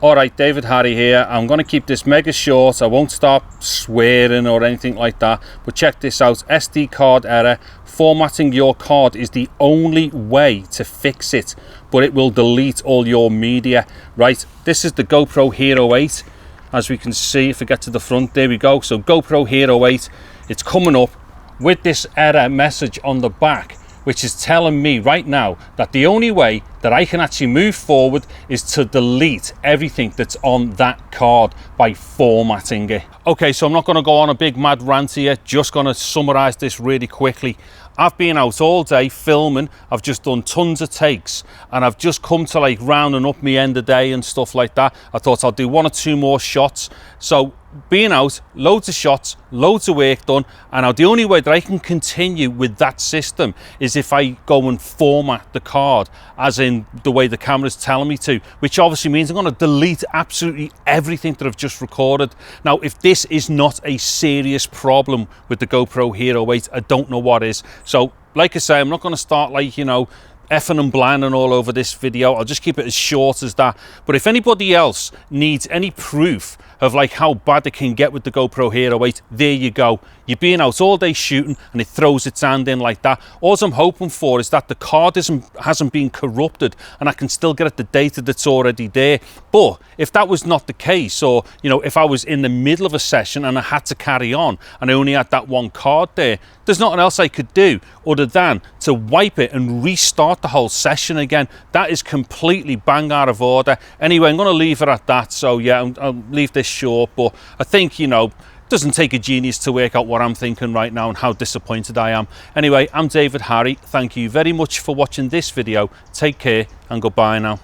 Alright, David Harry here. I'm going to keep this mega short. I won't start swearing or anything like that. But check this out. SD card error. Formatting your card is the only way to fix it. But it will delete all your media. Right, this is the GoPro Hero 8. As we can see, if we get to the front, there we go. So GoPro Hero 8, it's coming up with this error message on the back, which is telling me right now that the only way that I can actually move forward is to delete everything that's on that card by formatting it. Okay, so I'm not going to go on a big mad rant here, just going to summarize this really quickly. I've been out all day filming, I've just done tons of takes, and I've just come to like rounding up my end of day and stuff like that. I thought I'll do 1 or 2 more shots. So being out, loads of shots, loads of work done, and now the only way that I can continue with that system is if I go and format the card as in the way the camera's telling me to, which obviously means I'm going to delete absolutely everything that I've just recorded. Now, if this is not a serious problem with the GoPro Hero 8, I don't know what is. So like I say, I'm not going to start like, you know, effing and blanding all over this video. I'll just keep it as short as that. But if anybody else needs any proof of like how bad it can get with the GoPro Hero 8, there you go. You're being out all day shooting and it throws its hand in like that. All I'm hoping for is that the card hasn't been corrupted and I can still get at the data that's already there. But if that was not the case, or you know, if I was in the middle of a session and I had to carry on and I only had that one card there, there's nothing else I could do other than to wipe it and restart the whole session again. That is completely bang out of order. Anyway, I'm going to leave it at that. So yeah, I'll leave this short, but I think, you know, it doesn't take a genius to work out what I'm thinking right now and how disappointed I am. Anyway, I'm David Harry. Thank you very much for watching this video. Take care and goodbye now.